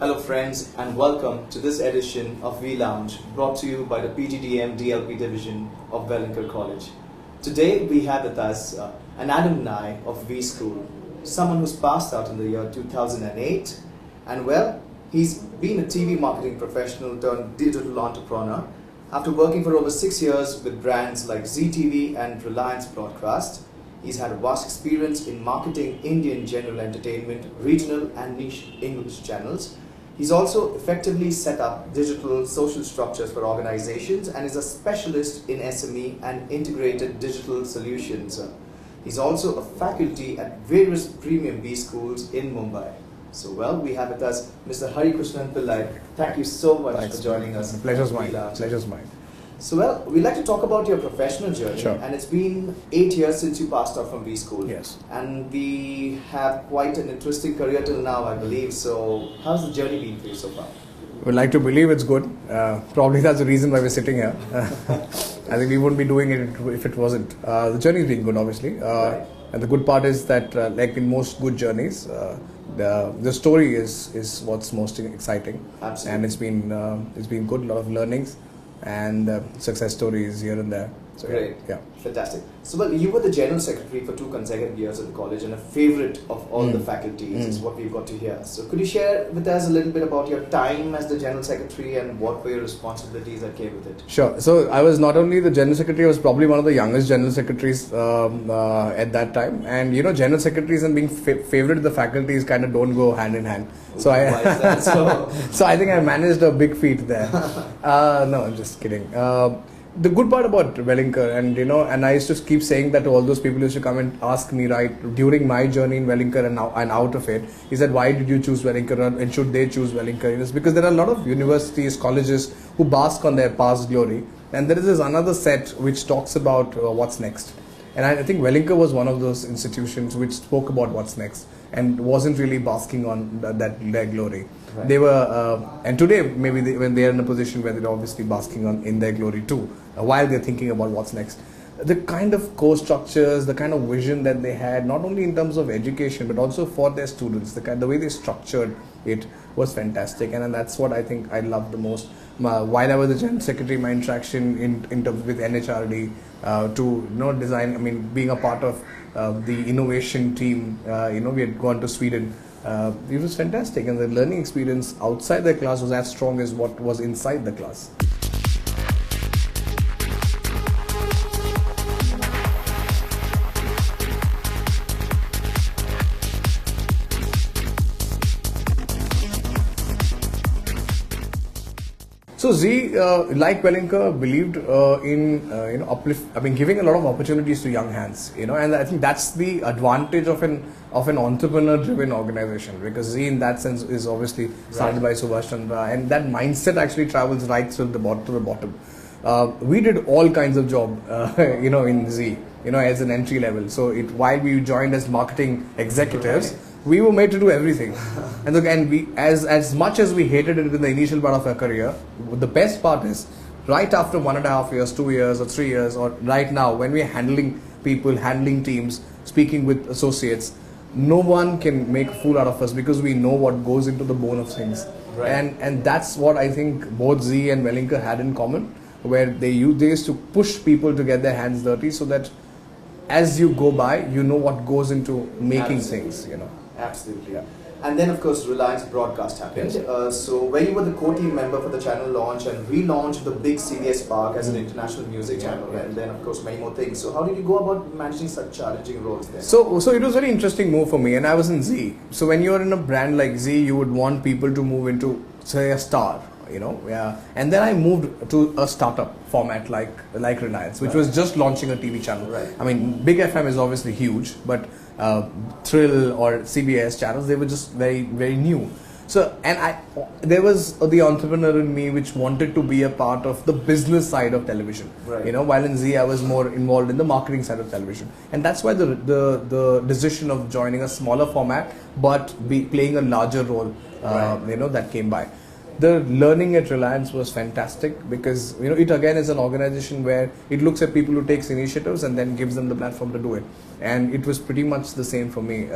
Hello friends and welcome to this edition of V Lounge brought to you by the PGDM DLP division of Wellinger College. Today we have with us an alumni of V School, someone who's passed out in the year 2008 and well, he's been a TV marketing professional turned digital entrepreneur after working for over 6 years with brands like ZTV and Reliance Broadcast. He's had a vast experience in marketing Indian general entertainment, regional and niche English channels. He's also effectively set up digital social structures for organizations and is a specialist in SME and integrated digital solutions. He's also a faculty at various premium B schools in Mumbai. So well, we have with us Mr. Hari Krishnan Pillai. Thank you so much for joining us. Pleasure's mine. Pleasure's mine. So well, we'd like to talk about your professional journey. Sure. And it's been 8 years since you passed out from B School. Yes. And we have quite an interesting career till now, I believe. So how's the journey been for you so far? We'd like to believe it's good. Probably that's the reason why we're sitting here. I think we wouldn't be doing it if it wasn't. The journey's been good, obviously. Right. And the good part is that, like in most good journeys, the story is what's most exciting. Absolutely. And it's been good, a lot of learnings and success stories here and there. So, great. Yeah. Fantastic. So, well, you were the General Secretary for 2 consecutive years at the college and a favorite of all the faculties is what we've got to hear. So, could you share with us a little bit about your time as the General Secretary and what were your responsibilities that came with it? Sure. So, I was not only the General Secretary, I was probably one of the youngest General Secretaries at that time. And, General Secretaries and being favorite of the faculties kind of don't go hand in hand. So, why is that so? So I think I managed a big feat there. No, I'm just kidding. The good part about Wellinger, and I used to keep saying that to all those people who used to come and ask me right during my journey in Wellinger and out of it, he said, why did you choose Wellinger and should they choose Wellinger? It's because there are a lot of universities, colleges who bask on their past glory, and there is this another set which talks about what's next. And I think Wellinger was one of those institutions which spoke about what's next and wasn't really basking on their glory. Right. They were, and today maybe when they are in a position where they're obviously basking in their glory too, while they're thinking about what's next. The kind of core structures, the kind of vision that they had, not only in terms of education but also for their students, the way they structured it was fantastic, and that's what I think I loved the most. While I was the General Secretary, my interaction in terms with NHRD to design, being a part of the innovation team, we had gone to Sweden. It was fantastic, and the learning experience outside the class was as strong as what was inside the class. So Z, like Wellinger, believed in giving a lot of opportunities to young hands, and I think that's the advantage of an entrepreneur-driven organization, because Z in that sense is obviously started by Subhash Chandra, and that mindset actually travels right to the bottom. We did all kinds of job, in Z, as an entry level. So while we joined as marketing executives, we were made to do everything. And we, as much as we hated it in the initial part of our career, the best part is right after 1.5 years, 2 years or 3 years, or right now when we're handling people, handling teams, speaking with associates, no one can make a fool out of us because we know what goes into the bone of things. Right. And that's what I think both Z and Wellinger had in common, where they used to push people to get their hands dirty so that as you go by, you know what goes into making things, Absolutely. Yeah. And then, of course, Reliance Broadcast happened. Yes. So, where you were the co-team member for the channel launch and relaunched the big CBS Park as an international music channel, and then, of course, many more things. So, how did you go about managing such challenging roles there? So it was a very interesting move for me, and I was in Z. So, when you're in a brand like Z, you would want people to move into, say, a star. And then I moved to a startup format like Reliance, which was just launching a TV channel. Right. Big FM is obviously huge, but Thrill or CBS channels, they were just very, very new. So, and there was the entrepreneur in me which wanted to be a part of the business side of television. Right. While in Z I was more involved in the marketing side of television, and that's why the decision of joining a smaller format but playing a larger role, that came by. The learning at Reliance was fantastic because it again is an organization where it looks at people who takes initiatives and then gives them the platform to do it. And it was pretty much the same for me,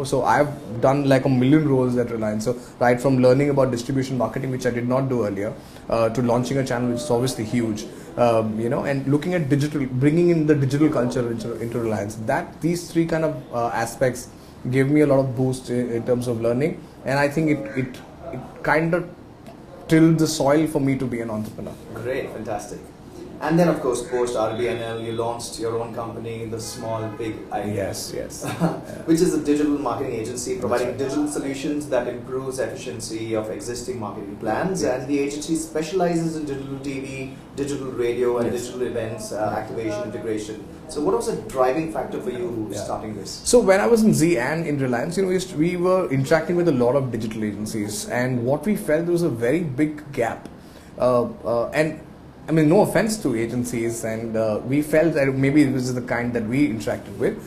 So I've done like a million roles at Reliance. So right from learning about distribution marketing, which I did not do earlier, to launching a channel which is obviously huge, and looking at digital, bringing in the digital culture into Reliance. These three kind of aspects gave me a lot of boost in terms of learning, and I think it kind of tilled the soil for me to be an entrepreneur. Great, fantastic. And then, of course, post RBNL, you launched your own company, the Small Big Idea. Yes. Which is a digital marketing agency providing digital solutions that improves efficiency of existing marketing plans. Yes. And the agency specializes in digital TV, digital radio, and digital events, activation, integration. So, what was the driving factor for you starting this? So when I was in Z and in Reliance, we were interacting with a lot of digital agencies, and what we felt there was a very big gap, and I mean, no offense to agencies, and we felt that maybe it was the kind that we interacted with.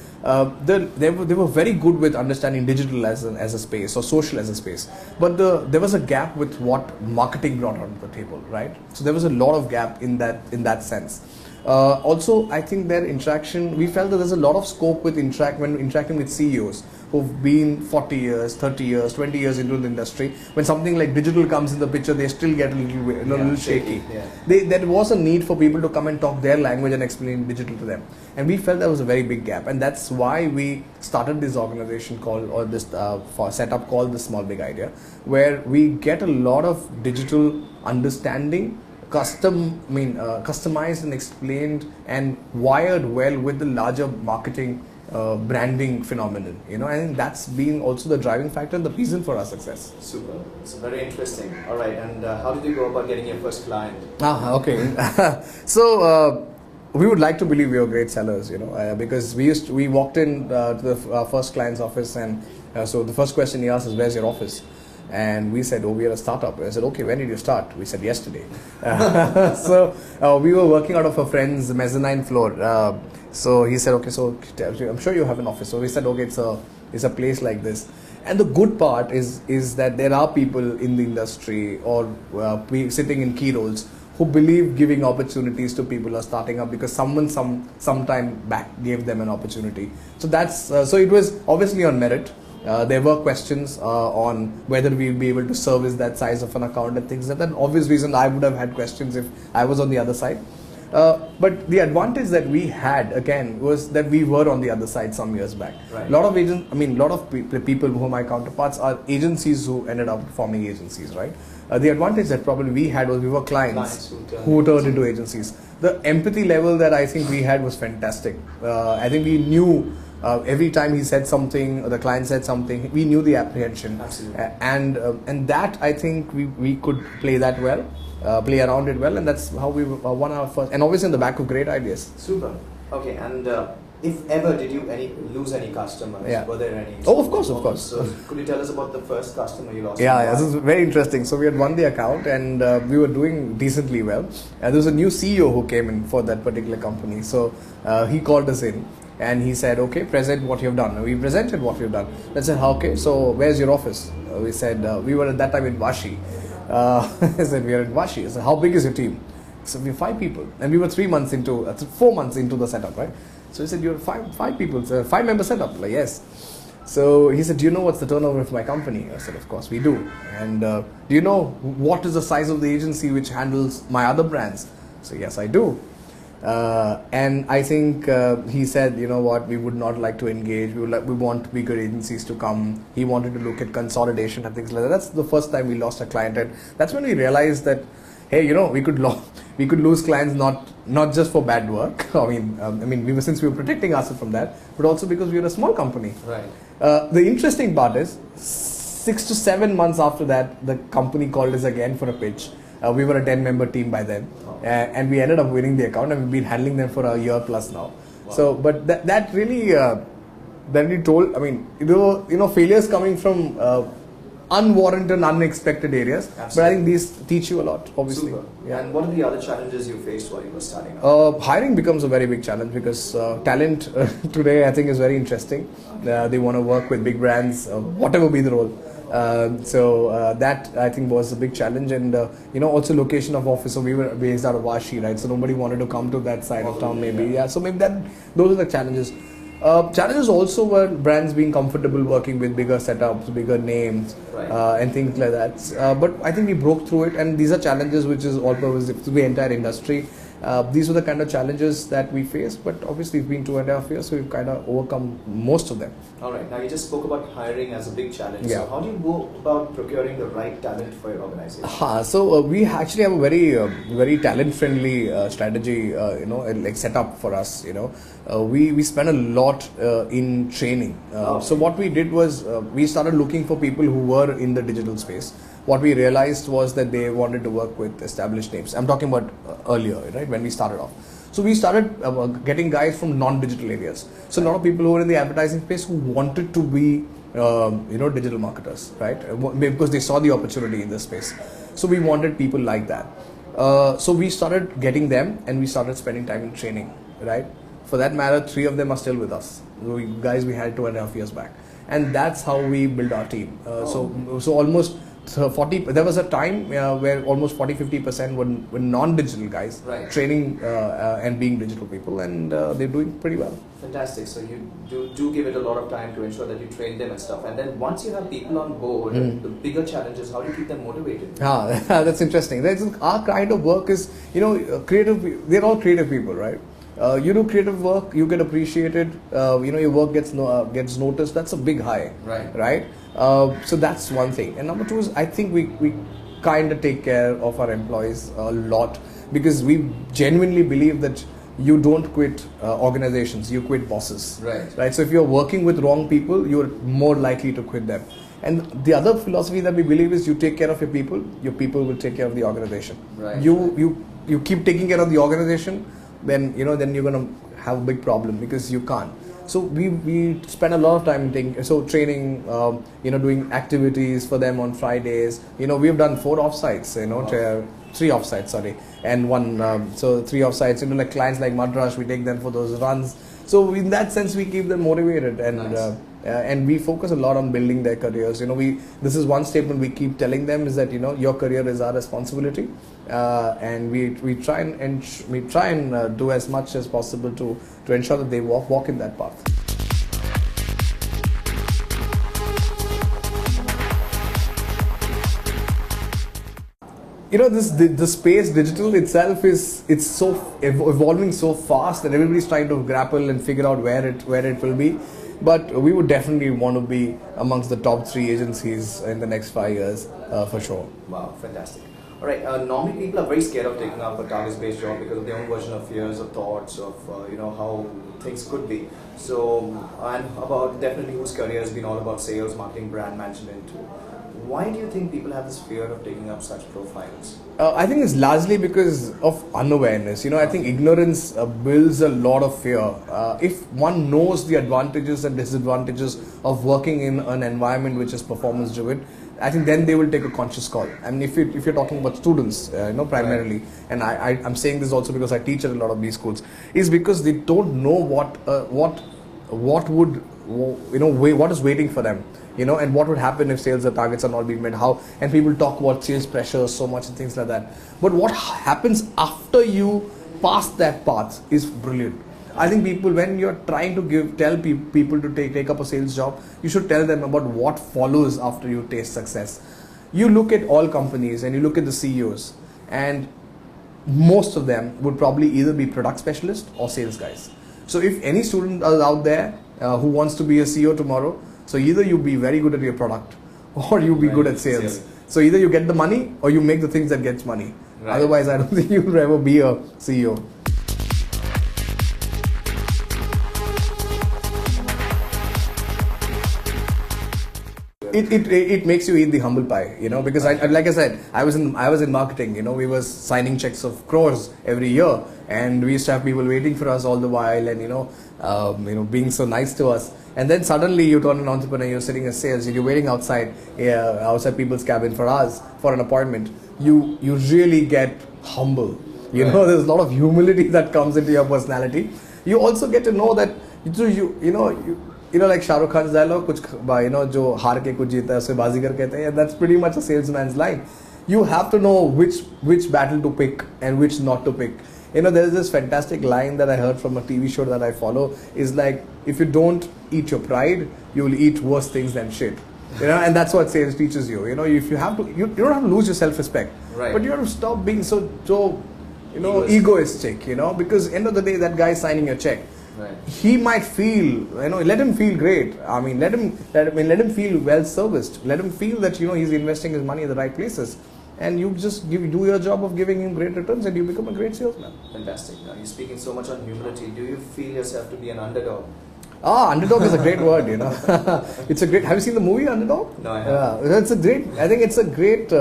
They were very good with understanding digital as a space or social as a space, but there was a gap with what marketing brought onto the table, right? So there was a lot of gap in that sense. Also, I think their interaction, we felt that there's a lot of scope with when interacting with CEOs who've been 40 years, 30 years, 20 years into the industry. When something like digital comes in the picture, they still get a little shaky. Yeah. There was a need for people to come and talk their language and explain digital to them. And we felt there was a very big gap. And that's why we started this organization setup called the Small Big Idea, where we get a lot of digital understanding, customized and explained and wired well with the larger marketing branding phenomenon, I think that's been also the driving factor and the reason for our success. Super. It's very interesting. All right, and how did you go about getting your first client? Okay. So we would like to believe we were great sellers, because we walked in to the first client's office, and so the first question he asked is, "Where's your office?" And we said, "Oh, we are a startup." And I said, "Okay, when did you start?" We said, "Yesterday." So we were working out of a friend's mezzanine floor. So he said, "Okay, so I'm sure you have an office." So we said, "Okay, it's a place like this." And the good part is that there are people in the industry or sitting in key roles who believe giving opportunities to people who are starting up because someone some time back gave them an opportunity. So so it was obviously on merit. There were questions on whether we'll be able to service that size of an account and things like that. Obvious reason I would have had questions if I was on the other side. But the advantage that we had again was that we were on the other side some years back. Right. A lot of people who are my counterparts are agencies who ended up forming agencies, right? The advantage that probably we had was we were clients who turned into agencies. The empathy level that I think we had was fantastic. I think we knew every time he said something, or the client said something, we knew the apprehension. Absolutely. And that I think we could play that well. Play around it well, and that's how we won our first, and always in the back of great ideas. Super. Okay, and if ever did you lose any customers? Yeah. Were there any? Oh, of course. So could you tell us about the first customer you lost? Yeah, this is very interesting. So we had won the account, and we were doing decently well. There was a new CEO who came in for that particular company. So he called us in, and he said, "Okay, present what you have done." And we presented what we have done. I said, "Okay, so where's your office?" We said we were at that time in Vashi. I said, "We are in Vashi." I said, "How big is your team?" So we're 5 people, and we were 4 months into the setup, right? So he said, "You're five people, it's a 5-member setup." Like, yes. So he said, "Do you know what's the turnover of my company?" I said, "Of course we do." "And do you know what is the size of the agency which handles my other brands?" So yes, I do. And I think he said, "You know what, we would not like to engage, we want bigger agencies to come." He wanted to look at consolidation and things like that. That's the first time we lost a client, and that's when we realized that, hey, we could lose clients not just for bad work. Since we were protecting ourselves from that, but also because we were a small company. Right. The interesting part is 6 to 7 months after that, the company called us again for a pitch. We were a 10-member team by then, and we ended up winning the account, and we've been handling them for a year plus now. Wow. So, but that really told. Failures coming from unwarranted, unexpected areas. Absolutely. But I think these teach you a lot, obviously. Super. Yeah. And what are the other challenges you faced while you were starting up? Hiring becomes a very big challenge because talent today I think is very interesting. They want to work with big brands, whatever be the role. That I think was a big challenge, and also location of office. So we were based out of Vashi, right? So nobody wanted to come to that side of town, maybe. Yeah. So maybe those are the challenges. Challenges also were brands being comfortable working with bigger setups, bigger names, Right. and things like that. But I think we broke through it, and these are challenges which is all pervasive to the entire industry. These were the kind of challenges that we faced, but obviously it's been 2.5 years, so we've kind of overcome most of them. All right. Now you just spoke about hiring as a big challenge. Yeah. So how do you go about procuring the right talent for your organization? We actually have a very talent-friendly strategy, like set up for us. We spend a lot in training. So what we did was we started looking for people who were in the digital space. What we realized was that they wanted to work with established names. I'm talking about earlier, right, when we started off. So we started getting guys from non-digital areas. So a lot of people who were in the advertising space who wanted to be, digital marketers, right? Because they saw the opportunity in this space. So we wanted people like that. So we started getting them, and we started spending time in training, right? For that matter, 3 of them are still with us. Guys we had 2.5 years back, and that's how we build our team. So almost. So there was a time where almost 40-50% were non-digital guys, right, training and being digital people, and they're doing pretty well. Fantastic. So you do give it a lot of time to ensure that you train them and stuff. And then once you have people on board, the bigger challenge is how do you keep them motivated? That's interesting. Our kind of work is, creative. They're all creative people, right? You do creative work, you get appreciated. Your work gets noticed. That's a big high, right? So that's one thing. And number 2 is I think we kind of take care of our employees a lot, because we genuinely believe that you don't quit organizations, you quit bosses, right? So if you're working with wrong people, you're more likely to quit them. And the other philosophy that we believe is you take care of your people will take care of the organization. Right. You keep taking care of the organization, then you're going to have a big problem, because you can't. So we spend a lot of time training, doing activities for them on Fridays. We've done 4 offsites, 3 offsites, sorry, and 1. So 3 offsites. Like clients like Madras, we take them for those runs. So in that sense, we keep them motivated, and nice. And we focus a lot on building their careers. This is one statement we keep telling them, is that your career is our responsibility, and we try and do as much as possible to ensure that they walk in that path. The space digital itself it's so evolving so fast that everybody's trying to grapple and figure out where it will be. But we would definitely want to be amongst the top 3 agencies in the next 5 years, for sure. Wow, fantastic. All right. Normally, people are very scared of taking up a target-based job because of their own version of fears or thoughts of how things could be. So, and about definitely whose career has been all about sales, marketing, brand management. Why do you think people have this fear of taking up such profiles? I think it's largely because of unawareness. I think ignorance builds a lot of fear. If one knows the advantages and disadvantages of working in an environment which is performance driven, I think then they will take a conscious call. I mean, if you're talking about students, primarily, right, and I'm saying this also because I teach at a lot of these schools, is because they don't know what is waiting for them. And what would happen if sales targets are not being met, and people talk about sales pressure so much and things like that. But what happens after you pass that path is brilliant. I think people, when you're trying to tell people to take up a sales job, you should tell them about what follows after you taste success. You look at all companies and you look at the CEOs, and most of them would probably either be product specialists or sales guys. So if any student is out there who wants to be a CEO tomorrow, so either you be very good at your product or you be good at sales. So either you get the money or you make the things that gets money. Right. Otherwise, I don't think you'll ever be a CEO. It makes you eat the humble pie, because like I said, I was in marketing. We were signing checks of crores every year, and we used to have people waiting for us all the while, and being so nice to us. And then suddenly you turn an entrepreneur, you're sitting in sales, you're waiting outside people's cabin for hours for an appointment. You really get humble. There's a lot of humility that comes into your personality. You also get to know that like Shahrukh Khan's dialogue, कुछ जो हार के कुछ जीता है उसे बाजीगर कहते हैं. That's pretty much a salesman's line. You have to know which battle to pick and which not to pick. There is this fantastic line that I heard from a TV show that I follow, is like, if you don't eat your pride, you will eat worse things than shit. And that's what sales teaches you. If you have to, you don't have to lose your self-respect, right, but you have to stop being so egoistic. Because end of the day, that guy signing your check, right, he might feel, let him feel great. I mean, let him feel well serviced. Let him feel that he's investing his money in the right places. And you just do your job of giving him great returns, and you become a great salesman. Fantastic. Now, you're speaking so much on humility. Do you feel yourself to be an underdog? Underdog is a great word, It's a great. Have you seen the movie Underdog? No, I haven't. It's a great. I think it's a great.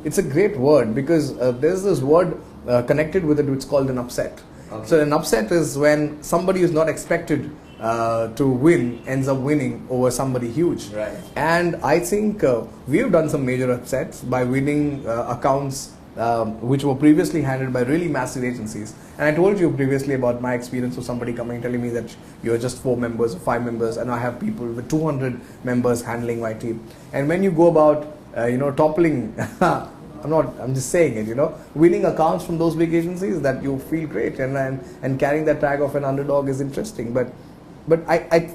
It's a great word because there's this word connected with it, which is called an upset. Okay. So an upset is when somebody who's not expected to win ends up winning over somebody huge. Right. And I think we've done some major upsets by winning accounts which were previously handled by really massive agencies. And I told you previously about my experience of somebody coming telling me that you're just 4 members or 5 members, and I have people with 200 members handling my team. And when you go about toppling I'm just saying it, winning accounts from those big agencies, that you feel great, and carrying that tag of an underdog is interesting. But I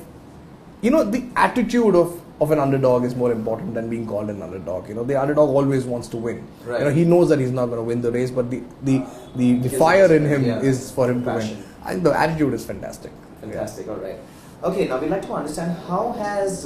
the attitude of an underdog is more important than being called an underdog. The underdog always wants to win. Right. He knows that he's not going to win the race, but the fire in him is for him to win. And the attitude is fantastic. Fantastic. All right. Okay, now we'd like to understand how has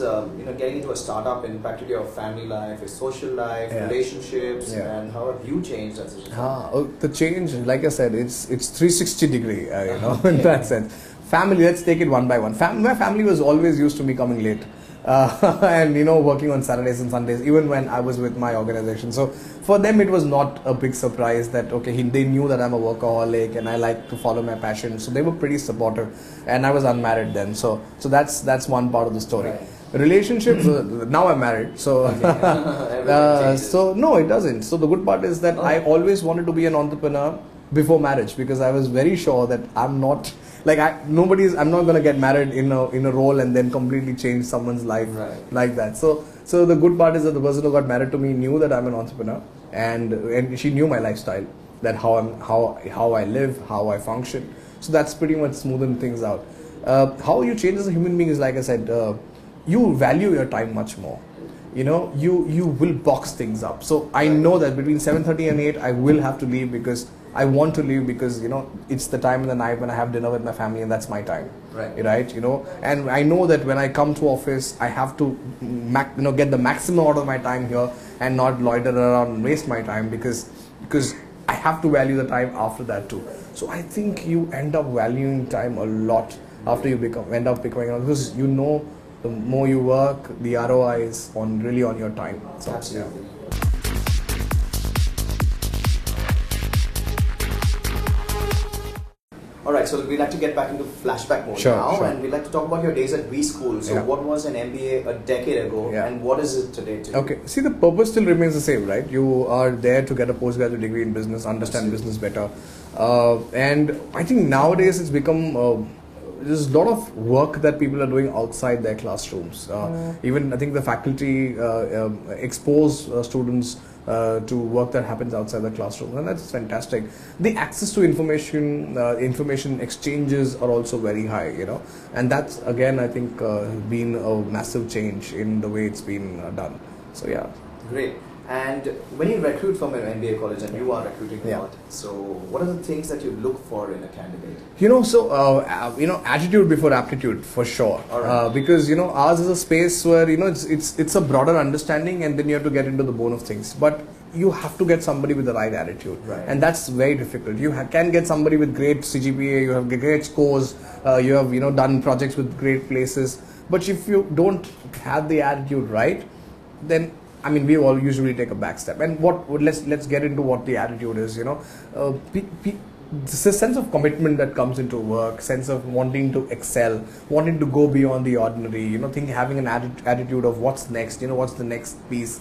getting into a startup impacted your family life, your social life, relationships, and how have you changed as a result? The change, like I said, it's 360 degree, in that sense. Family, let's take it one by one. My family was always used to me coming late. And working on Saturdays and Sundays, even when I was with my organization. So for them it was not a big surprise that they knew that I'm a workaholic and I like to follow my passion. So they were pretty supportive, and I was unmarried then. So that's one part of the story. Right. Relationships, now I'm married, so so no, it doesn't. So the good part is that I always wanted to be an entrepreneur before marriage, because I was very sure that I'm not I'm not going to get married in a role and then completely change someone's life like that. So the good part is that the person who got married to me knew that I'm an entrepreneur, and she knew my lifestyle, that how I live, how I function. So that's pretty much smoothened things out. How you change as a human being is, like I said, you value your time much more. You will box things up. So I know that between 7:30 and 8 I will have to leave, because I want to leave, because it's the time in the night when I have dinner with my family, and that's my time. Right. And I know that when I come to office, I have to get the maximum out of my time here and not loiter around and waste my time, because I have to value the time after that too. So I think you end up valuing time a lot after you end up becoming, because the more you work, the ROI is really on your time. So, absolutely. Yeah. Alright, so we'd like to get back into flashback mode now, and we'd like to talk about your days at V School. So what was an MBA a decade ago, and what is it today too? Okay, see, the purpose still remains the same, right? You are there to get a postgraduate degree in business, understand business better. And I think nowadays it's become... there's a lot of work that people are doing outside their classrooms. Even I think the faculty expose students to work that happens outside the classroom, and that's fantastic. The access to information exchanges are also very high, and that's again, I think, been a massive change in the way it's been done. So yeah. Great. And when you recruit from an MBA college, and you are recruiting a lot, so what are the things that you look for in a candidate? Attitude before aptitude, for sure. Right. Because ours is a space where it's a broader understanding, and then you have to get into the bone of things. But you have to get somebody with the right attitude, and that's very difficult. You can get somebody with great CGPA, you have great scores, you have done projects with great places. But if you don't have the attitude right, then we all usually take a back step. And let's get into what the attitude is. It's a sense of commitment that comes into work, sense of wanting to excel, wanting to go beyond the ordinary. Having an attitude of what's next. What's the next piece.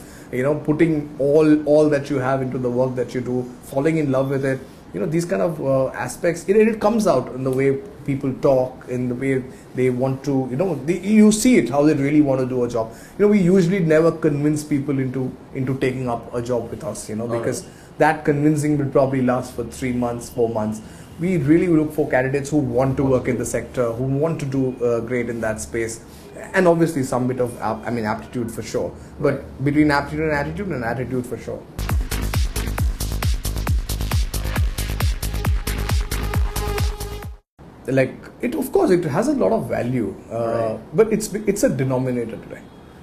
Putting all that you have into the work that you do, falling in love with it, these kind of aspects, it comes out in the way people talk, in the way they want to, you see it, how they really want to do a job. We usually never convince people into taking up a job with us, because that convincing will probably last for 3 months, 4 months. We really look for candidates who want to work in the sector, who want to do great in that space, and obviously some bit of aptitude for sure. But between aptitude and attitude for sure. Like it, of course, it has a lot of value, but it's a denominator today.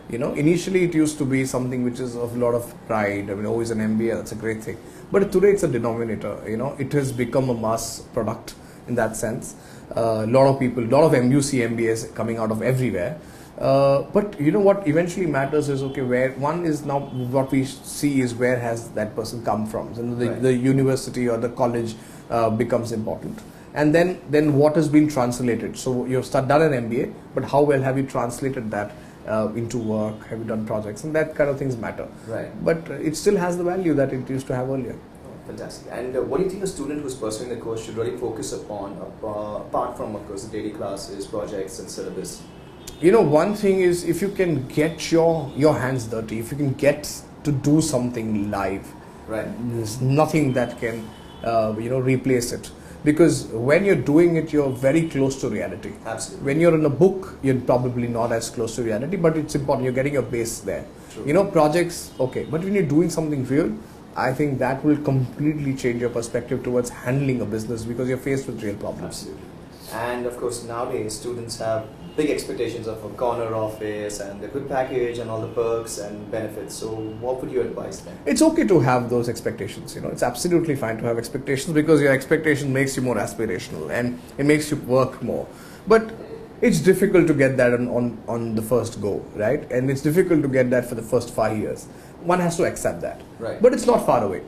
Initially it used to be something which is of a lot of pride. Always an MBA, that's a great thing. But today it's a denominator. It has become a mass product in that sense. A lot of people, a lot of MUC MBAs coming out of everywhere. But what eventually matters is, okay, where one is now, what we see is where has that person come from. So the university or the college becomes important. And then what has been translated. So you've done an MBA, but how well have you translated that into work? Have you done projects? And that kind of things matter. Right. But it still has the value that it used to have earlier. Oh, fantastic. And what do you think a student who's pursuing the course should really focus upon, apart from, of course, the daily classes, projects, and syllabus? One thing is, if you can get your hands dirty, if you can get to do something live, right, there's nothing that can replace it. Because when you're doing it, you're very close to reality. Absolutely. When you're in a book, you're probably not as close to reality, but it's important. You're getting your base there. True. Projects, okay. But when you're doing something real, I think that will completely change your perspective towards handling a business, because you're faced with real problems. Absolutely. And of course, nowadays, students have big expectations of a corner office and a good package and all the perks and benefits. So what would you advise them? It's okay to have those expectations. It's absolutely fine to have expectations, because your expectation makes you more aspirational and it makes you work more. But it's difficult to get that on the first go, right? And it's difficult to get that for the first 5 years. One has to accept that. Right. But it's not far away.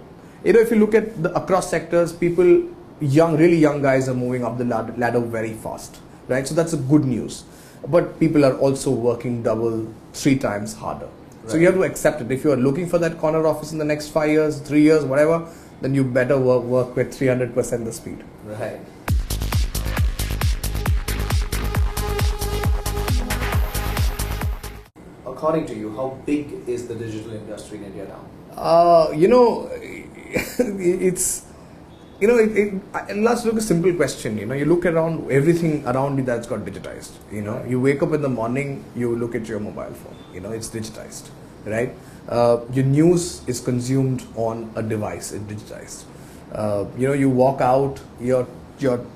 If you look at across sectors, people, really young guys are moving up the ladder very fast, right? So that's a good news. But people are also working double, 3 times harder. Right. So you have to accept it. If you are looking for that corner office in the next 5 years, 3 years, whatever, then you better work with 300% the speed. Right. According to you, how big is the digital industry in India now? It's... let's look at a simple question. You look around, everything around you that's got digitized. You wake up in the morning, you look at your mobile phone. It's digitized, right? Your news is consumed on a device. It's digitized. You walk out, your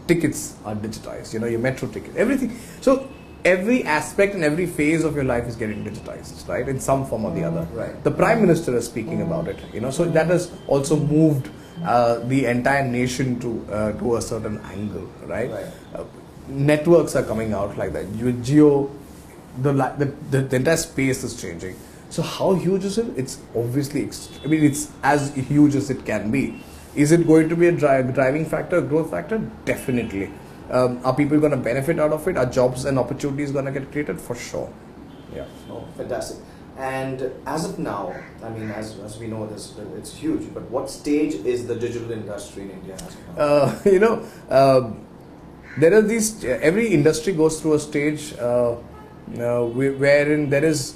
tickets are digitized. Your metro ticket, everything. So every aspect and every phase of your life is getting digitized, right? In some form or the other. Right. The Prime Minister is speaking about it. So that has also moved the entire nation to a certain angle, right? Networks are coming out like that. Geo, the entire space is changing. So how huge is it? It's obviously, it's as huge as it can be. Is it going to be a driving factor, a growth factor? Definitely. Are people going to benefit out of it? Are jobs and opportunities going to get created? For sure. Yeah. Oh, fantastic. And as of now, as we know, it's huge. But what stage is the digital industry in India as of now? There are these. Every industry goes through a stage wherein there is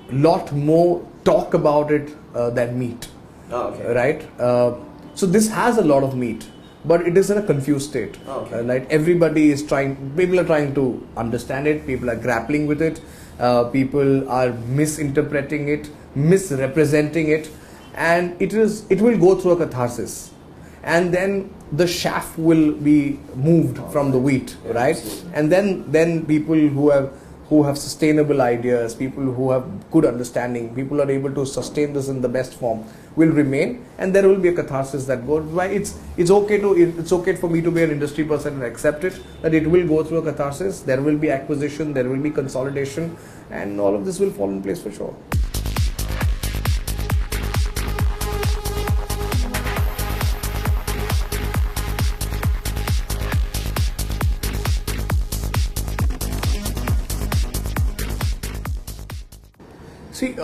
a lot more talk about it than meat. Oh, okay. Right. So this has a lot of meat, but it is in a confused state. Oh, okay. Right. Everybody is trying. People are trying to understand it. People are grappling with it. People are misinterpreting it, misrepresenting it, and it will go through a catharsis, and then the chaff will be moved from the wheat, right? Absolutely. And then people who have sustainable ideas, people who have good understanding, people are able to sustain this in the best form, will remain, and there will be a catharsis that goes by. It's okay for me to be an industry person and accept it, that it will go through a catharsis. There will be acquisition, there will be consolidation, and all of this will fall in place for sure. See,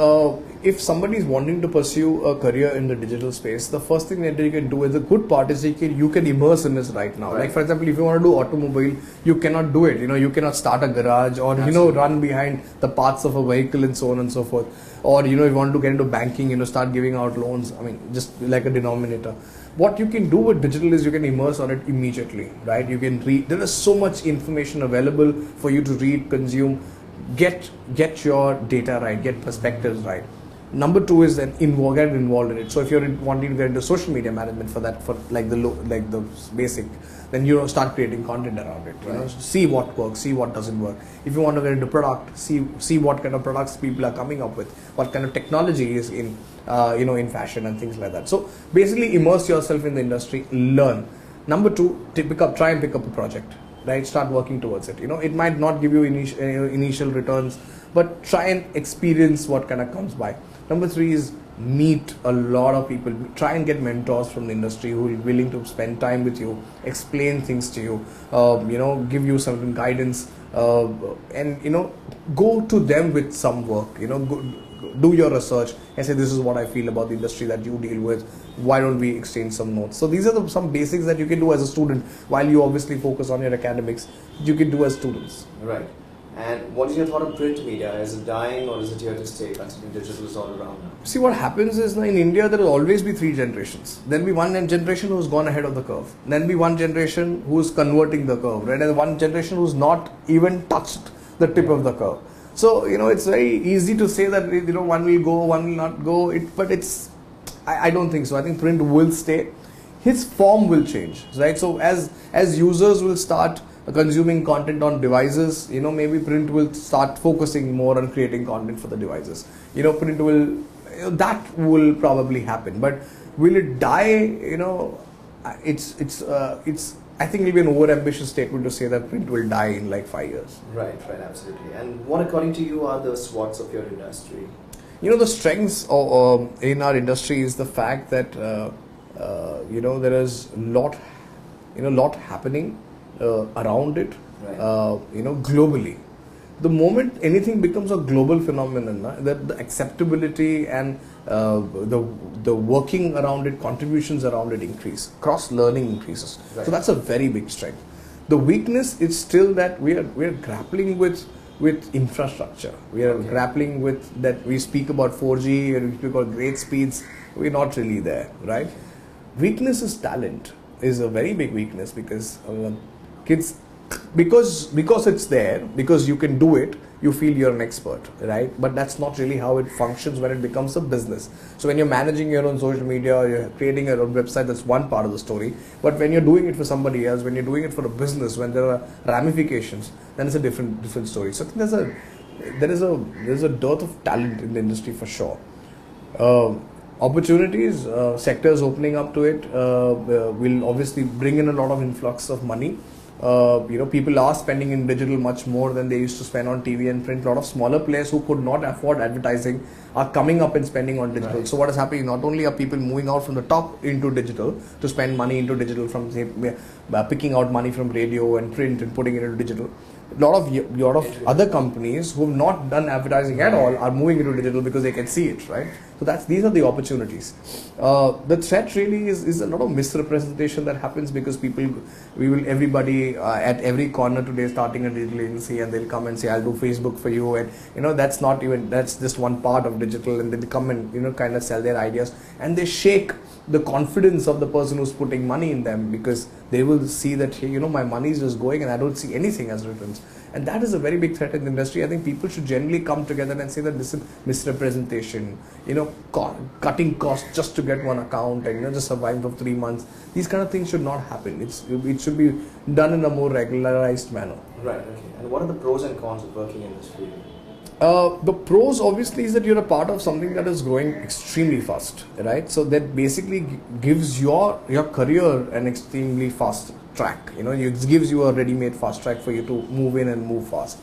if somebody is wanting to pursue a career in the digital space, the first thing that you can do is the good part is you can immerse in this right now. Right. Like for example, if you want to do automobile, you cannot do it. You cannot start a garage or run behind the parts of a vehicle and so on and so forth. Or if you want to get into banking, start giving out loans. I mean, just like a denominator. What you can do with digital is you can immerse on it immediately, right? You can read. There is so much information available for you to read, consume. Get your data right, get perspectives right. Number two is then get involved in it. So if you're wanting to get into social media management for the basic, then start creating content around it. Right. See what works, see what doesn't work. If you want to get into product, see what kind of products people are coming up with, what kind of technology is in in fashion and things like that. So basically immerse yourself in the industry, learn. Number two, try and pick up a project. Right, start working towards it. It might not give you initial returns, but try and experience what kind of comes by. Number three is meet a lot of people. Try and get mentors from the industry who are willing to spend time with you, explain things to you, give you some guidance, and go to them with some work. Do your research and say, this is what I feel about the industry that you deal with. Why don't we exchange some notes? So these are some basics that you can do as a student while you obviously focus on your academics. You can do as students. Right. And what is your thought on print media? Is it dying or is it here to stay, considering digital is all around now? See, what happens is in India there will always be three generations. There'll be one generation who's gone ahead of the curve. Then be one generation who's converting the curve, right? And one generation who's not even touched the tip of the curve. So, it's very easy to say that, one will go, one will not go, but I don't think so. I think print will stay. His form will change, right? So, as users will start consuming content on devices, maybe print will start focusing more on creating content for the devices. Print will, that will probably happen. But will it die? It's I think it will be an over-ambitious statement to say that print will die in like 5 years. Right, absolutely. And what, according to you, are the SWOTs of your industry? The strengths in our industry is the fact that there is lot happening around it, right. Globally. The moment anything becomes a global phenomenon, that the acceptability and the working around it, contributions around it increase, cross-learning increases. Right. So that's a very big strength. The weakness is still that we are grappling with infrastructure. We are grappling with that. We speak about 4G and we speak about great speeds. We're not really there, right? Weakness is talent, is a very big weakness because kids. Because it's there, because you can do it, you feel you're an expert, right? But that's not really how it functions when it becomes a business. So when you're managing your own social media, or you're creating your own website, that's one part of the story. But when you're doing it for somebody else, when you're doing it for a business, when there are ramifications, then it's a different story. So I think there's a dearth of talent in the industry for sure. Opportunities, sectors opening up to it will obviously bring in a lot of influx of money. People are spending in digital much more than they used to spend on TV and print. A lot of smaller players who could not afford advertising are coming up and spending on digital. Right. So what is happening? Not only are people moving out from the top into digital to spend money into digital, from say picking out money from radio and print and putting it into digital. A lot of other companies who have not done advertising at all are moving into digital because they can see it, right? So these are the opportunities. The threat really is a lot of misrepresentation that happens because everybody at every corner today starting a digital agency, and they'll come and say, I'll do Facebook for you, and that's just one part of digital, and they'll come and kind of sell their ideas, and they shake the confidence of the person who's putting money in them because they will see that, hey, my money is just going and I don't see anything as returns. And that is a very big threat in the industry. I think people should generally come together and say that this is misrepresentation, cutting costs just to get one account and just survive for 3 months. These kind of things should not happen. It should be done in a more regularized manner. Right, okay. And what are the pros and cons of working in this field? The pros obviously is that you're a part of something that is growing extremely fast, right? So that basically gives your career an extremely fast track. It gives you a ready-made fast track for you to move in and move fast.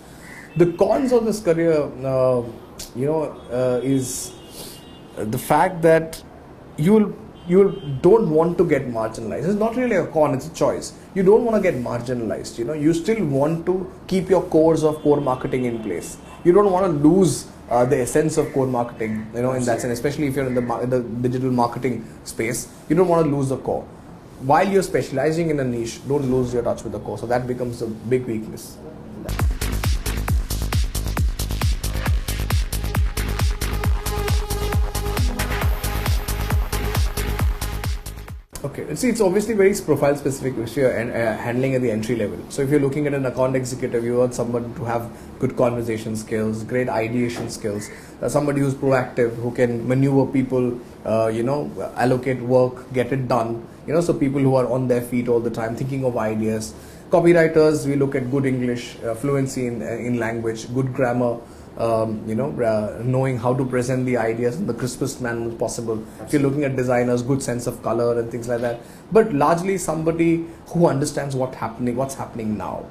The cons of this career, is the fact that you don't want to get marginalized. It's not really a con, it's a choice. You don't want to get marginalized. You still want to keep your core marketing in place. You don't want to lose the essence of core marketing, in that sense, especially if you're in the digital marketing space, you don't want to lose the core. While you're specializing in a niche, don't lose your touch with the core. So that becomes a big weakness. Okay, see, it's obviously very profile specific issue and handling at the entry level. So if you're looking at an account executive, you want someone to have good conversation skills, great ideation skills, somebody who's proactive, who can maneuver people, allocate work, get it done. So people who are on their feet all the time, thinking of ideas. Copywriters, we look at good English, fluency in language, good grammar. Knowing how to present the ideas in the crispest manner possible. Absolutely. If you're looking at designers, good sense of color and things like that. But largely somebody who understands what's happening now.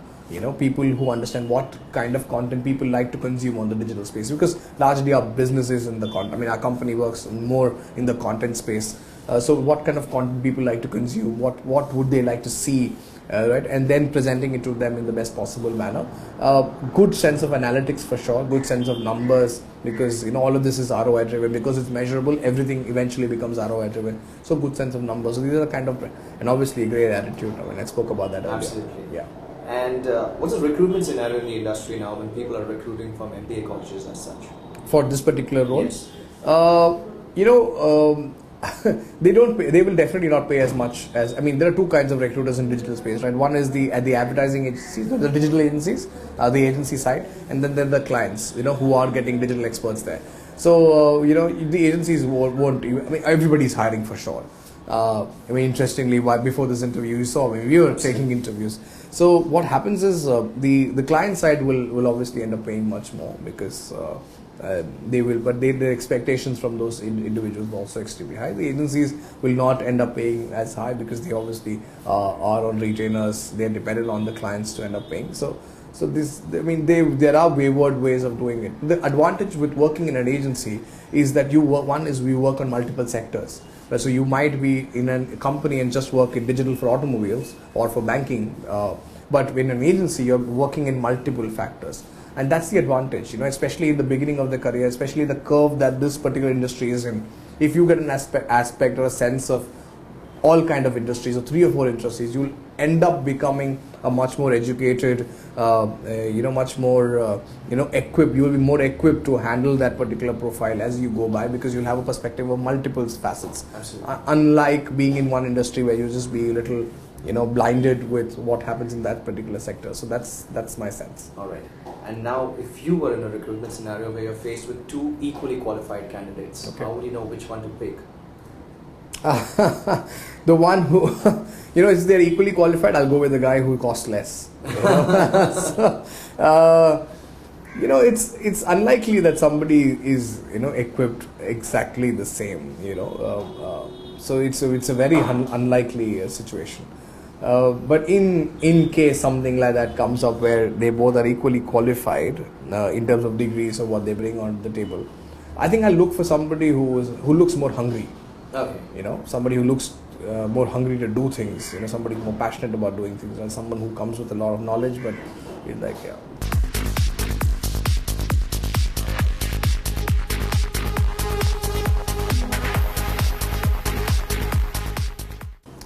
People who understand what kind of content people like to consume on the digital space. Because largely our business is in the content. I mean, our company works more in the content space. So what kind of content people like to consume? What would they like to see? Right, and then presenting it to them in the best possible manner. Good sense of analytics for sure, good sense of numbers, because all of this is ROI driven, because it's measurable, everything eventually becomes ROI driven. So good sense of numbers. So these are the kind of, and obviously a great attitude. I mean, I spoke about that earlier. Absolutely. Yeah. And what's the recruitment scenario in the industry now when people are recruiting from MBA colleges as such? For this particular role? Yes. They don't pay, they will definitely not pay as much as, I mean, there are two kinds of recruiters in digital space, right? One is the advertising agencies, the digital agencies, the agency side, and then there are the clients, who are getting digital experts there. So, the agencies won't, I mean, everybody's hiring for sure. I mean, interestingly, before this interview, you saw me, we were taking interviews. So what happens is the client side will obviously end up paying much more, because their expectations from those individuals are also extremely high. The agencies will not end up paying as high, because they obviously are on retainers. They are dependent on the clients to end up paying. So this, I mean, there are wayward ways of doing it. The advantage with working in an agency is that we work on multiple sectors. So you might be in a company and just work in digital for automobiles or for banking, but in an agency you're working in multiple factors. And that's the advantage, especially in the beginning of the career, especially the curve that this particular industry is in. If you get an aspect or a sense of all kind of industries, or 3 or 4 industries, you'll end up becoming a much more educated, much more, equipped. You will be more equipped to handle that particular profile as you go by, because you'll have a perspective of multiple facets. Absolutely. Unlike being in one industry where you just be a little, blinded with what happens in that particular sector. So that's my sense. All right. And now, if you were in a recruitment scenario where you're faced with 2 equally qualified candidates, how would you know which one to pick? The one who, if they're equally qualified, I'll go with the guy who costs less. It's unlikely that somebody is, equipped exactly the same, so it's a very unlikely situation. But in case something like that comes up where they both are equally qualified in terms of degrees or what they bring on the table, I think I'll look for somebody who looks more hungry. Okay. Somebody who looks more hungry to do things. Somebody more passionate about doing things, and someone who comes with a lot of knowledge, but is like, yeah.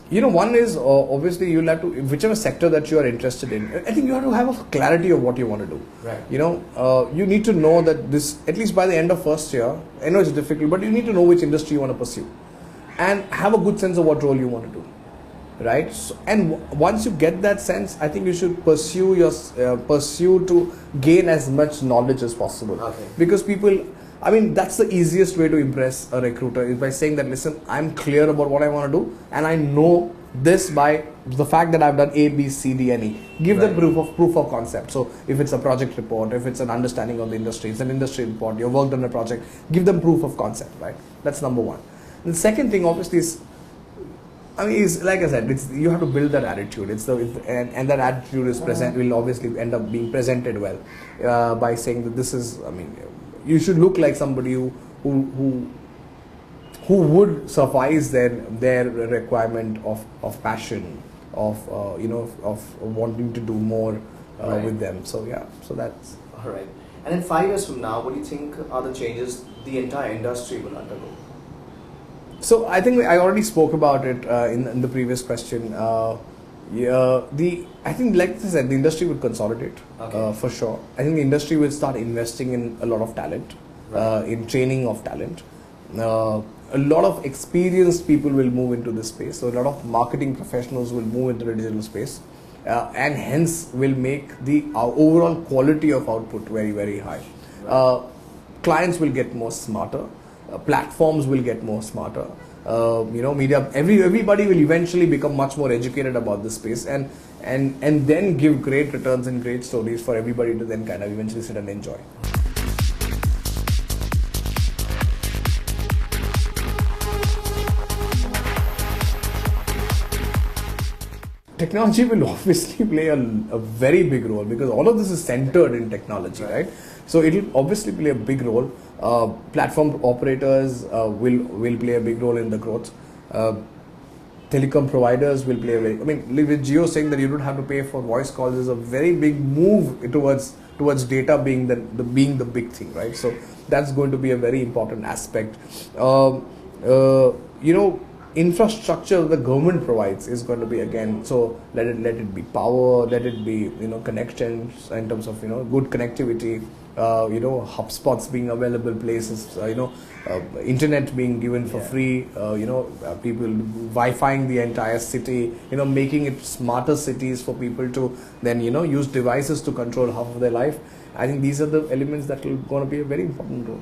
One is obviously you'll have to, whichever sector that you are interested in, I think you have to have a clarity of what you want to do. Right. You need to know that this, at least by the end of first year, I know it's difficult, but you need to know which industry you want to pursue and have a good sense of what role you want to do. Right. So, and once you get that sense, I think you should pursue to gain as much knowledge as possible. Okay. Because people, I mean, that's the easiest way to impress a recruiter, is by saying that, listen, I'm clear about what I want to do, and I know this by the fact that I've done A, B, C, D, and E. Give them proof of concept. So if it's a project report, if it's an understanding of the industry, it's an industry report, you worked on a project, give them proof of concept, right? That's number one. And the second thing, obviously, is like I said, you have to build that attitude. And that attitude is will obviously end up being presented well by saying that this is, you should look like somebody who would suffice their requirement of passion, of wanting to do more with them. So yeah, so that's all right. And in 5 years from now, what do you think are the changes the entire industry will undergo? So I think I already spoke about it in the previous question. I think, like I said, the industry will consolidate for sure. I think the industry will start investing in a lot of talent, in training of talent. A lot of experienced people will move into this space. So a lot of marketing professionals will move into the digital space, and hence will make the overall quality of output very, very high. Clients will get more smarter. Platforms will get more smarter. Media, everybody will eventually become much more educated about this space, and then give great returns and great stories for everybody to then kind of eventually sit and enjoy. Technology will obviously play a very big role, because all of this is centered in technology, right? So it will obviously play a big role. Platform operators will play a big role in the growth. Telecom providers will play a very, with Jio saying that you don't have to pay for voice calls is a very big move towards data being the big thing, right? So that's going to be a very important aspect. Infrastructure the government provides is going to be, again, so let it be power, let it be connections in terms of good connectivity, HubSpots being available places, internet being given for free, people Wi-Fiing the entire city, making it smarter cities for people to then use devices to control half of their life. I think these are the elements that will going to be a very important role.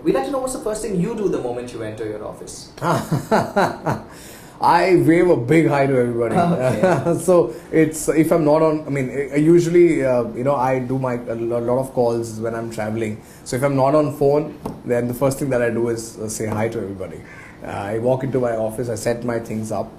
We'd like to know what's the first thing you do the moment you enter your office. I wave a big hi to everybody. Okay. So it's, if I'm not on, usually I do a lot of calls when I'm traveling. So if I'm not on phone, then the first thing that I do is say hi to everybody. I walk into my office, I set my things up,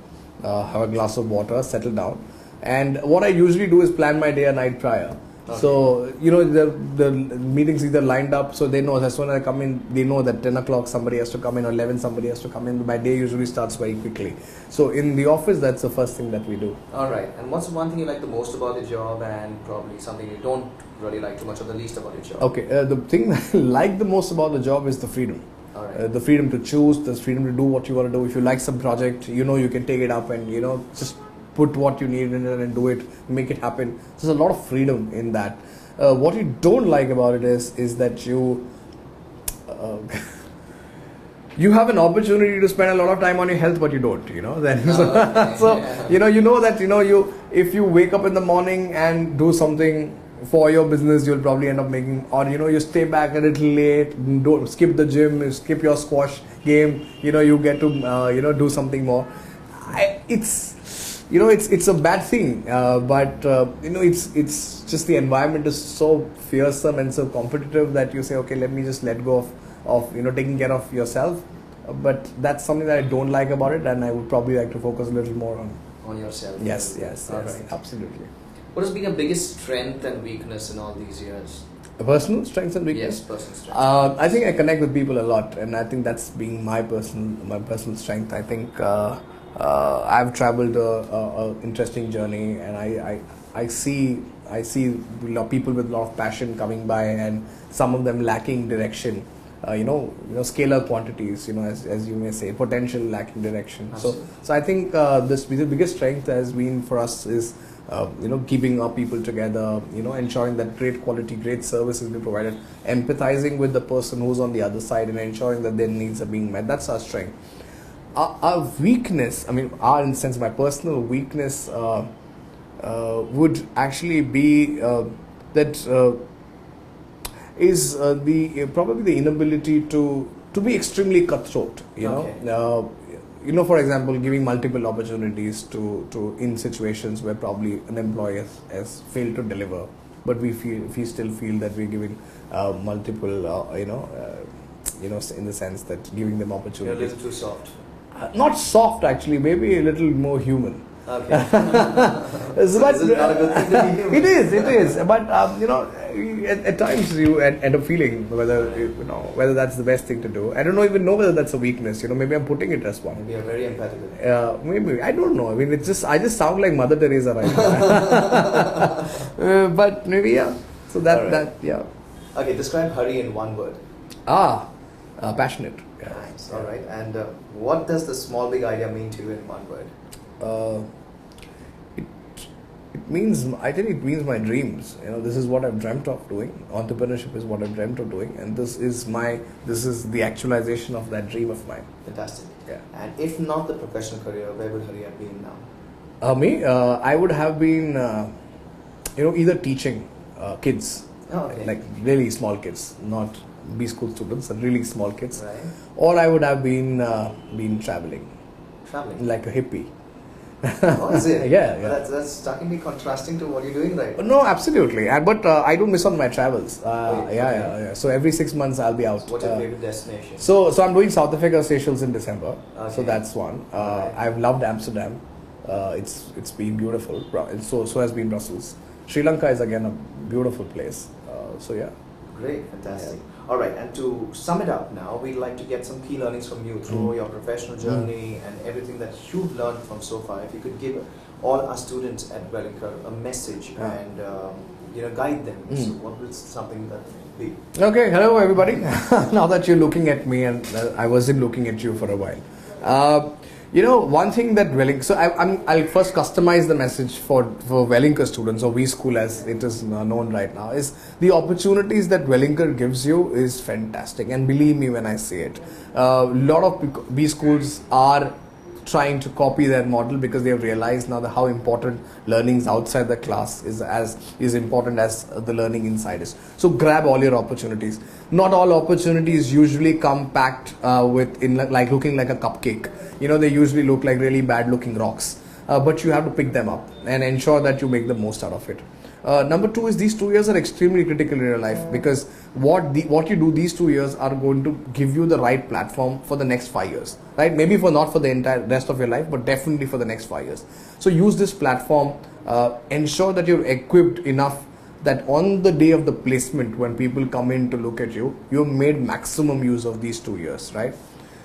have a glass of water, settle down, and what I usually do is plan my day a night prior. Okay. So, the meetings either lined up, so they know as soon as I come in, they know that 10 o'clock somebody has to come in, or 11 somebody has to come in. My day usually starts very quickly. So in the office, that's the first thing that we do. Alright, and what's one thing you like the most about the job, and probably something you don't really like too much, or the least about your job? Okay, the thing that I like the most about the job is the freedom. The freedom to choose, the freedom to do what you want to do. If you like some project, you can take it up and, just put what you need in it and do it, make it happen. There's a lot of freedom in that. What you don't like about it is that you have an opportunity to spend a lot of time on your health, but you don't. If you wake up in the morning and do something for your business, you'll probably end up making, or you stay back a little late, don't skip the gym, skip your squash game. You get to do something more. It's a bad thing, but it's just the environment is so fearsome and so competitive that you say, okay, let me just let go of taking care of yourself. But that's something that I don't like about it, and I would probably like to focus a little more on yourself. Yes, right. Absolutely. What has been your biggest strength and weakness in all these years? Personal strengths and weakness? Yes, personal strength. I think I connect with people a lot, and I think that's being my personal strength. I think I've traveled a interesting journey, and I see people with a lot of passion coming by, and some of them lacking direction. Scalar quantities, as you may say, potential lacking direction. Absolutely. So I think the biggest strength has been for us is keeping our people together, ensuring that great quality, great service is being provided, empathizing with the person who's on the other side, and ensuring that their needs are being met. That's our strength. Our weakness, my personal weakness would actually be that is probably the inability to be extremely cutthroat. For example, giving multiple opportunities to in situations where probably an employee has failed to deliver, but we still feel that we're giving multiple, in the sense that giving them opportunities. You're a little too soft. Not soft, actually, maybe a little more human. Okay. So Is it not a good thing to be human? It is. But at times you end up feeling whether that's the best thing to do. I don't even know whether that's a weakness. Maybe I'm putting it as one. Maybe you're very empathetic. Maybe I don't know. I mean, I just sound like Mother Teresa right now. But maybe yeah. So that yeah. Okay, describe hurry in one word. Passionate. Yeah. Nice. All right. And what does the small big idea mean to you in one word? It means, I think it means my dreams. This is what I've dreamt of doing. Entrepreneurship is what I've dreamt of doing, and this is the actualization of that dream of mine. Fantastic. Yeah. And if not the professional career, where would Hari have been now? Me, I would have been, either teaching kids, like really small kids, not B school students, but really small kids, Right. or I would have been traveling, Traveling. like a hippie. Oh, is it? Yeah. That's starkly contrasting to what you're doing right now. No, absolutely. But I don't miss on my travels. Okay. Yeah. So every 6 months I'll be out. What's your favorite destination? So I'm doing South Africa Seychelles in December. So Okay. that's one. Right. I've loved Amsterdam. It's been beautiful. So has been Brussels. Sri Lanka is again a beautiful place. So yeah. Great, fantastic. All right, and to sum it up now, we'd like to get some key learnings from you through your professional journey and everything that you've learned from so far. If you could give all our students at Wellinger a message and guide them, so what would something that be? Okay, hello everybody. Now that you're looking at me, and I wasn't looking at you for a while. One thing that Wellinger, so I'll first customize the message for Wellinger students, or V School as it is known right now, is the opportunities that Wellinger gives you is fantastic, and believe me when I say it. A lot of V schools are trying to copy their model because they have realized now that how important learnings outside the class is important as the learning inside is. So grab all your opportunities. Not all opportunities usually come packed looking like a cupcake. They usually look like really bad looking rocks. But you have to pick them up and ensure that you make the most out of it. Number two is these 2 years are extremely critical in your life, because what you do these 2 years are going to give you the right platform for the next 5 years, right? Maybe not for the entire rest of your life, but definitely for the next 5 years. So use this platform, ensure that you're equipped enough that on the day of the placement, when people come in to look at you, you've made maximum use of these 2 years, right?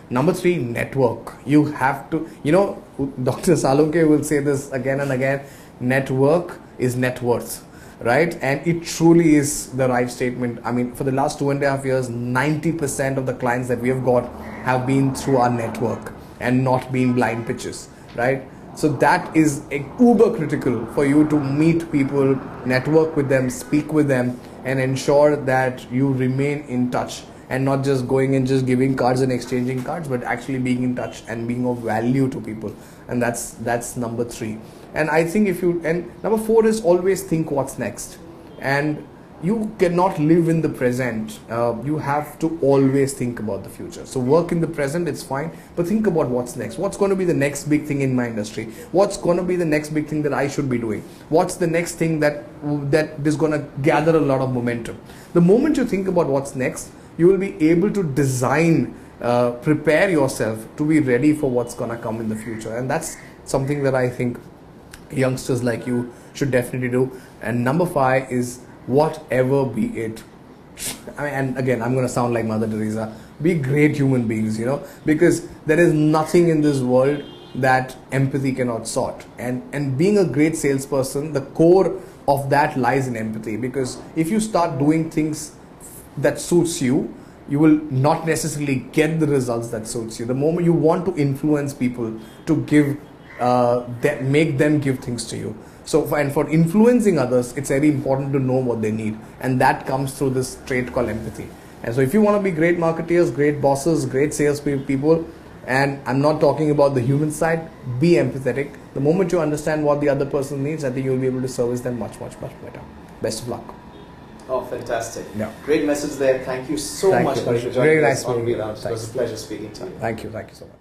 Number three, network. You have to, Dr. Salunke will say this again and again, network is net worth. Right? And it truly is the right statement. I mean, for the last 2.5 years, 90% of the clients that we have got have been through our network and not been blind pitches, right? So that is uber critical for you to meet people, network with them, speak with them, and ensure that you remain in touch, and not just going and just giving cards and exchanging cards, but actually being in touch and being of value to people. And that's number three. And I think number four is always think what's next. And you cannot live in the present. You have to always think about the future. So work in the present, it's fine, but think about what's next. What's going to be the next big thing in my industry? What's going to be the next big thing that I should be doing? What's the next thing that is going to gather a lot of momentum? The moment you think about what's next, you will be able to design, prepare yourself to be ready for what's going to come in the future. And that's something that I think youngsters like you should definitely do. And number five is whatever be it. And again, I'm going to sound like Mother Teresa. Be great human beings, because there is nothing in this world that empathy cannot sort. And being a great salesperson, the core of that lies in empathy. Because if you start doing things that suits you, you will not necessarily get the results that suits you. The moment you want to influence people to give, make them give things to you. So for influencing others, it's very important to know what they need, and that comes through this trait called empathy. And so if you want to be great marketeers, great bosses, great sales people, and I'm not talking about the human side, be empathetic. The moment you understand what the other person needs, I think you'll be able to service them much, much, much better. Best of luck. Oh, fantastic. Yeah. Great message there. Thank you so much, Hari, for joining Very us nice on meeting you. V Lounge. It was a pleasure speaking to you. Thank you so much.